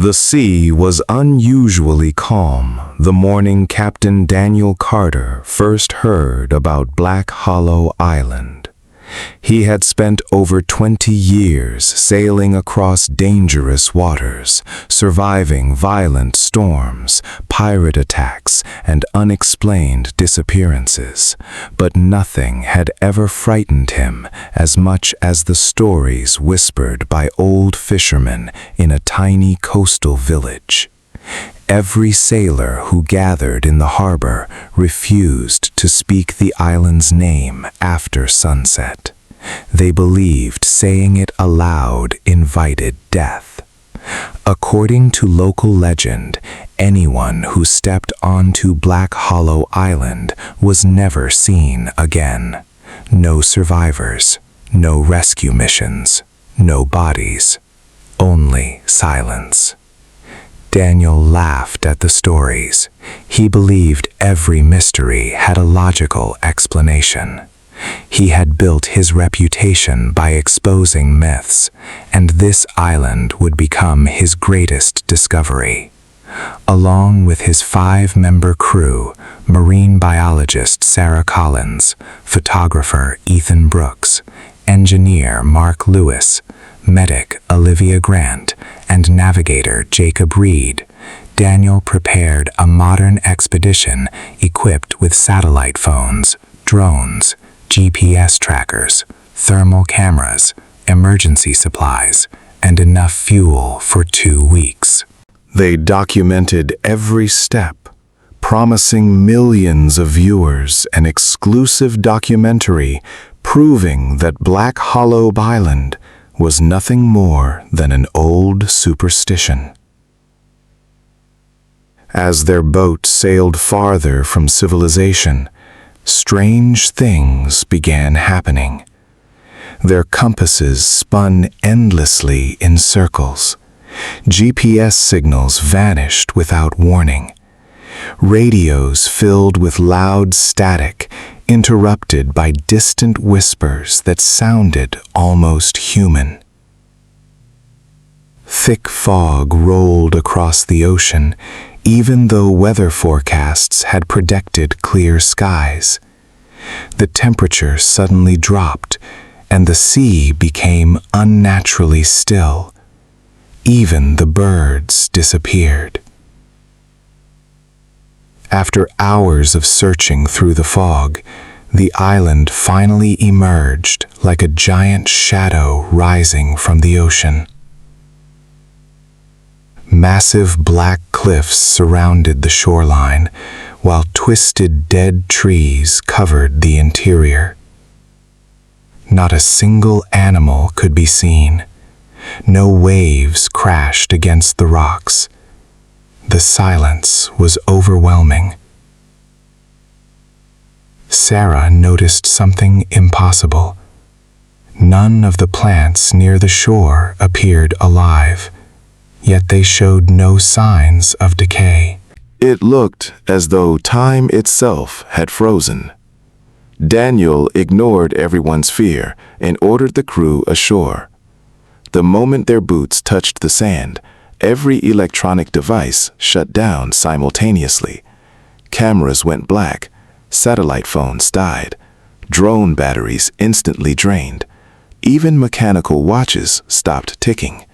The sea was unusually calm the morning Captain Daniel Carter first heard about Black Hollow Island. He had spent over 20 years sailing across dangerous waters, surviving violent storms, pirate attacks, and unexplained disappearances. But nothing had ever frightened him as much as the stories whispered by old fishermen in a tiny coastal village. Every sailor who gathered in the harbor refused to speak the island's name after sunset. They believed saying it aloud invited death. According to local legend, anyone who stepped onto Black Hollow Island was never seen again. No survivors, no rescue missions, no bodies, only silence. Daniel laughed at the stories. He believed every mystery had a logical explanation. He had built his reputation by exposing myths, and this island would become his greatest discovery. Along with his 5-member crew, marine biologist Sarah Collins, photographer Ethan Brooks, engineer Mark Lewis, medic Olivia Grant, and navigator Jacob Reed, Daniel prepared a modern expedition equipped with satellite phones, drones, GPS trackers, thermal cameras, emergency supplies, and enough fuel for 2 weeks. They documented every step, promising millions of viewers an exclusive documentary proving that Black Hollow Island was nothing more than an old superstition. As their boat sailed farther from civilization, strange things began happening. Their compasses spun endlessly in circles. GPS signals vanished without warning. Radios filled with loud static, interrupted by distant whispers that sounded almost human. Thick fog rolled across the ocean, even though weather forecasts had predicted clear skies. The temperature suddenly dropped, and the sea became unnaturally still. Even the birds disappeared. After hours of searching through the fog, the island finally emerged like a giant shadow rising from the ocean. Massive black cliffs surrounded the shoreline, while twisted dead trees covered the interior. Not a single animal could be seen. No waves crashed against the rocks. The silence was overwhelming. Sarah noticed something impossible. None of the plants near the shore appeared alive, yet they showed no signs of decay. It looked as though time itself had frozen. Daniel ignored everyone's fear and ordered the crew ashore. The moment their boots touched the sand, every electronic device shut down simultaneously. Cameras went black, satellite phones died, drone batteries instantly drained. Even mechanical watches stopped ticking.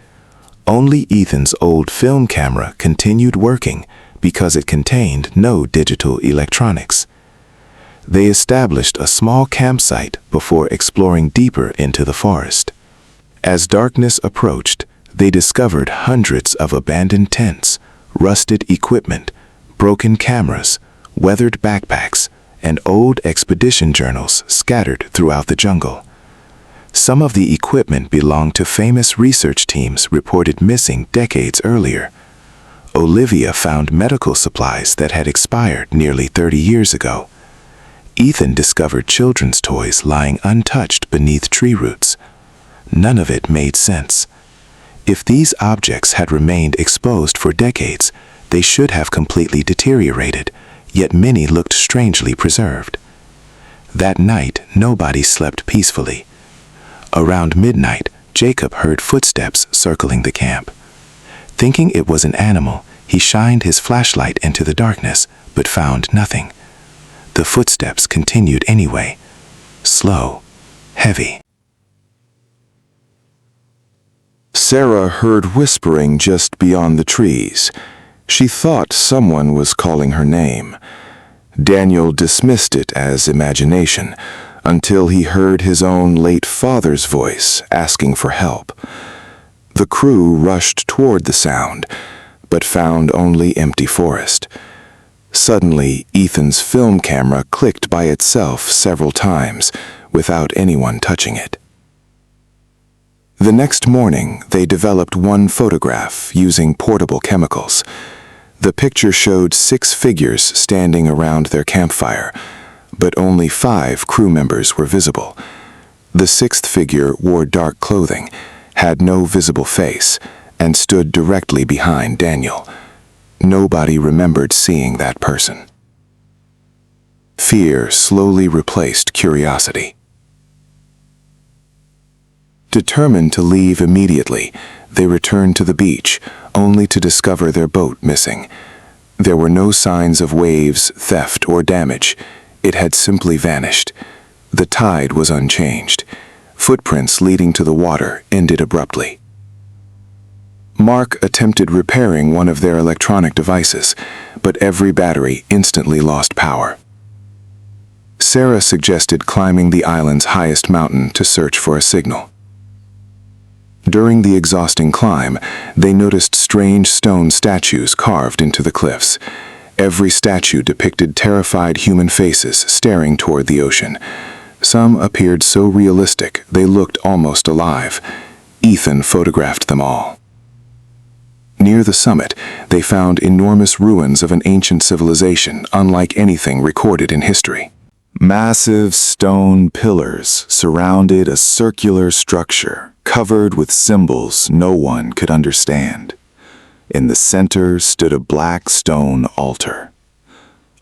Only Ethan's old film camera continued working because it contained no digital electronics. They established a small campsite before exploring deeper into the forest. As darkness approached, they discovered hundreds of abandoned tents, rusted equipment, broken cameras, weathered backpacks, and old expedition journals scattered throughout the jungle. Some of the equipment belonged to famous research teams reported missing decades earlier. Olivia found medical supplies that had expired nearly 30 years ago. Ethan discovered children's toys lying untouched beneath tree roots. None of it made sense. If these objects had remained exposed for decades, they should have completely deteriorated, yet many looked strangely preserved. That night, nobody slept peacefully. Around midnight, Jacob heard footsteps circling the camp. Thinking it was an animal, he shined his flashlight into the darkness, but found nothing. The footsteps continued anyway, slow, heavy. Sarah heard whispering just beyond the trees. She thought someone was calling her name. Daniel dismissed it as imagination until he heard his own late father's voice asking for help. The crew rushed toward the sound, but found only empty forest. Suddenly, Ethan's film camera clicked by itself several times without anyone touching it. The next morning, they developed one photograph using portable chemicals. The picture showed 6 figures standing around their campfire, but only 5 crew members were visible. The 6th figure wore dark clothing, had no visible face, and stood directly behind Daniel. Nobody remembered seeing that person. Fear slowly replaced curiosity. Determined to leave immediately, they returned to the beach, only to discover their boat missing. There were no signs of waves, theft, or damage. It had simply vanished. The tide was unchanged. Footprints leading to the water ended abruptly. Mark attempted repairing one of their electronic devices, but every battery instantly lost power. Sarah suggested climbing the island's highest mountain to search for a signal. During the exhausting climb, they noticed strange stone statues carved into the cliffs. Every statue depicted terrified human faces staring toward the ocean. Some appeared so realistic they looked almost alive. Ethan photographed them all. Near the summit, they found enormous ruins of an ancient civilization unlike anything recorded in history. Massive stone pillars surrounded a circular structure covered with symbols no one could understand. In the center stood a black stone altar.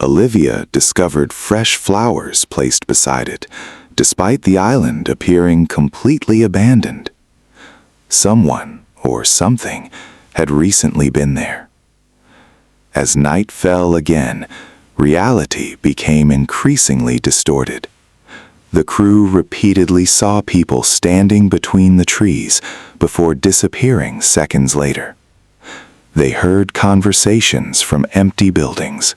Olivia discovered fresh flowers placed beside it, despite the island appearing completely abandoned. Someone, or something, had recently been there. As night fell again, reality became increasingly distorted. The crew repeatedly saw people standing between the trees before disappearing seconds later. They heard conversations from empty buildings.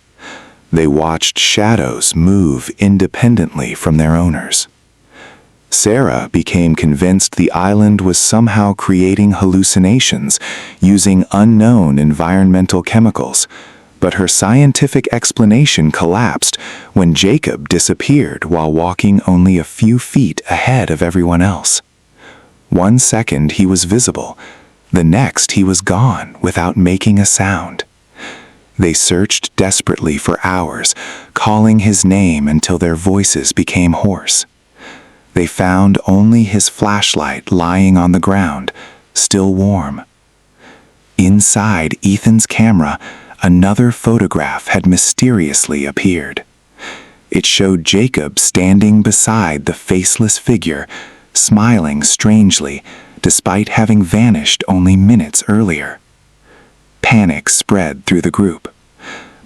They watched shadows move independently from their owners. Sarah became convinced the island was somehow creating hallucinations using unknown environmental chemicals, but her scientific explanation collapsed when Jacob disappeared while walking only a few feet ahead of everyone else. 1 second he was visible, the next he was gone without making a sound. They searched desperately for hours, calling his name until their voices became hoarse. They found only his flashlight lying on the ground, still warm. Inside Ethan's camera, another photograph had mysteriously appeared. It showed Jacob standing beside the faceless figure, smiling strangely, despite having vanished only minutes earlier. Panic spread through the group.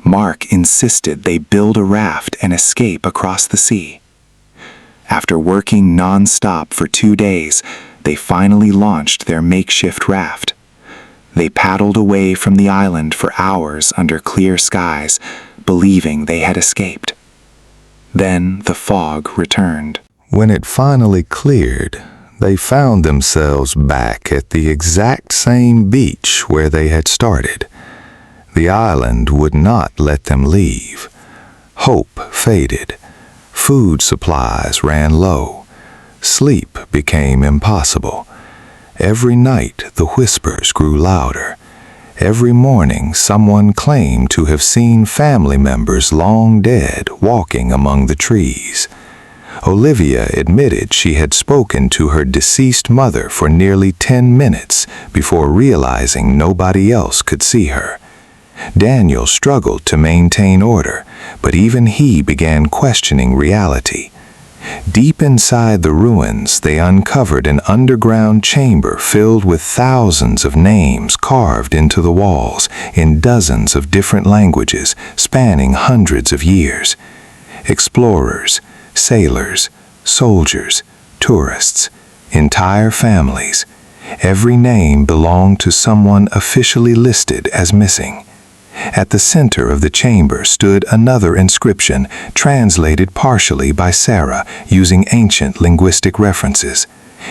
Mark insisted they build a raft and escape across the sea. After working non-stop for 2 days, they finally launched their makeshift raft. They paddled away from the island for hours under clear skies, believing they had escaped. Then the fog returned. When it finally cleared, they found themselves back at the exact same beach where they had started. The island would not let them leave. Hope faded. Food supplies ran low. Sleep became impossible. Every night the whispers grew louder. Every morning someone claimed to have seen family members long dead walking among the trees. Olivia admitted she had spoken to her deceased mother for nearly 10 minutes before realizing nobody else could see her. Daniel struggled to maintain order, but even he began questioning reality. Deep inside the ruins, they uncovered an underground chamber filled with thousands of names carved into the walls in dozens of different languages spanning hundreds of years. Explorers, sailors, soldiers, tourists, entire families. Every name belonged to someone officially listed as missing. At the center of the chamber stood another inscription, translated partially by Sarah using ancient linguistic references.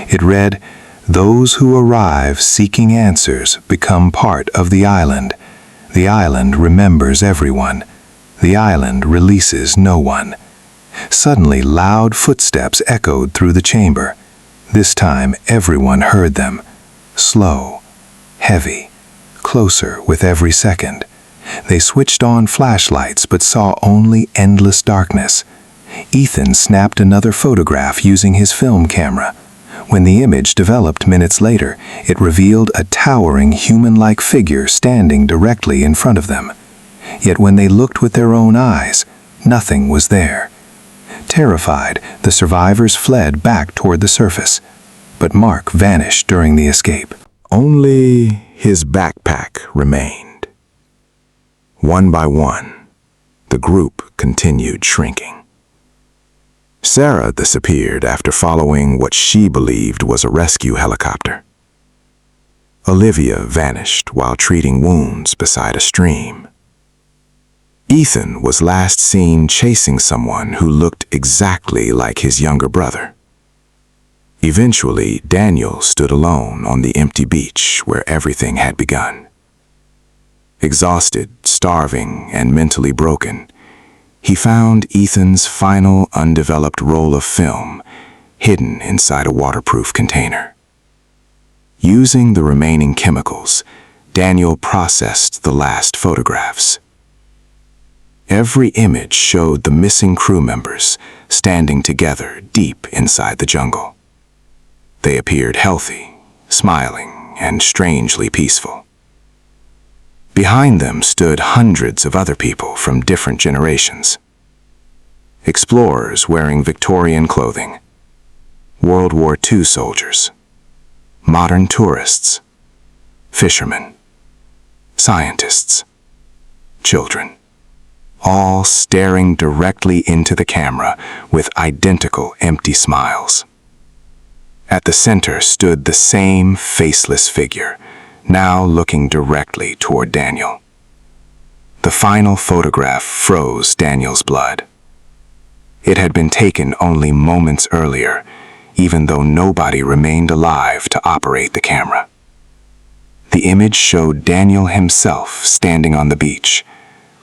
It read, "Those who arrive seeking answers become part of the island. The island remembers everyone. The island releases no one." Suddenly, loud footsteps echoed through the chamber. This time, everyone heard them. Slow, heavy, closer with every second. They switched on flashlights but saw only endless darkness. Ethan snapped another photograph using his film camera. When the image developed minutes later, it revealed a towering human-like figure standing directly in front of them. Yet when they looked with their own eyes, nothing was there. Terrified, the survivors fled back toward the surface. But Mark vanished during the escape. Only his backpack remained. One by one, the group continued shrinking. Sarah disappeared after following what she believed was a rescue helicopter. Olivia vanished while treating wounds beside a stream. Ethan was last seen chasing someone who looked exactly like his younger brother. Eventually, Daniel stood alone on the empty beach where everything had begun. Exhausted, starving, and mentally broken, he found Ethan's final undeveloped roll of film hidden inside a waterproof container. Using the remaining chemicals, Daniel processed the last photographs. Every image showed the missing crew members standing together deep inside the jungle. They appeared healthy, smiling, and strangely peaceful. Behind them stood hundreds of other people from different generations. Explorers wearing Victorian clothing, World War II soldiers, modern tourists, fishermen, scientists, children, all staring directly into the camera with identical empty smiles. At the center stood the same faceless figure, now looking directly toward Daniel. The final photograph froze Daniel's blood. It had been taken only moments earlier, even though nobody remained alive to operate the camera. The image showed Daniel himself standing on the beach,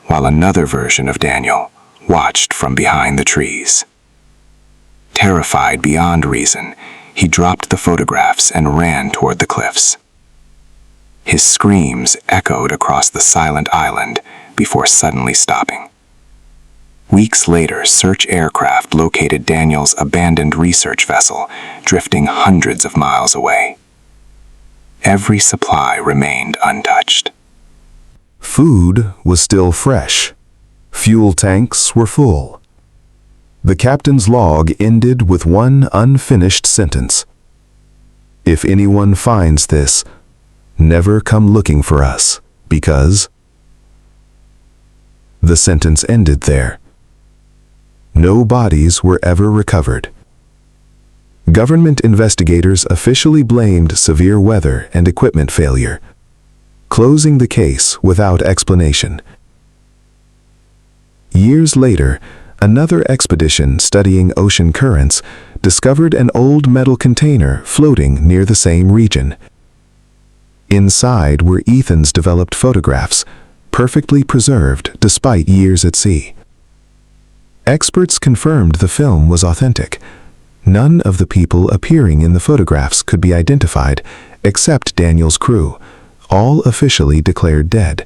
while another version of Daniel watched from behind the trees. Terrified beyond reason, he dropped the photographs and ran toward the cliffs. His screams echoed across the silent island before suddenly stopping. Weeks later, search aircraft located Daniel's abandoned research vessel, drifting hundreds of miles away. Every supply remained untouched. Food was still fresh. Fuel tanks were full. The captain's log ended with one unfinished sentence. "If anyone finds this, never come looking for us, because..." The sentence ended there. No bodies were ever recovered. Government investigators officially blamed severe weather and equipment failure, closing the case without explanation. Years later, another expedition studying ocean currents discovered an old metal container floating near the same region. Inside were Ethan's developed photographs, perfectly preserved despite years at sea. Experts confirmed the film was authentic. None of the people appearing in the photographs could be identified, except Daniel's crew, all officially declared dead.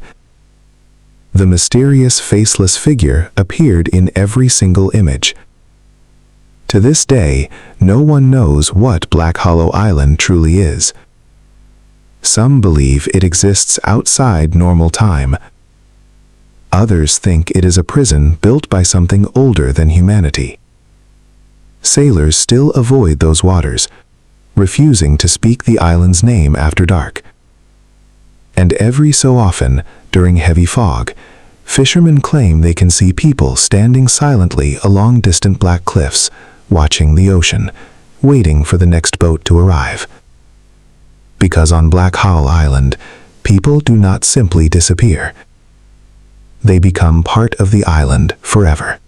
The mysterious faceless figure appeared in every single image. To this day, no one knows what Black Hollow Island truly is. Some believe it exists outside normal time. Others think it is a prison built by something older than humanity. Sailors still avoid those waters, refusing to speak the island's name after dark. And every so often, during heavy fog, fishermen claim they can see people standing silently along distant black cliffs, watching the ocean, waiting for the next boat to arrive. Because on Black Hole Island, people do not simply disappear. They become part of the island forever.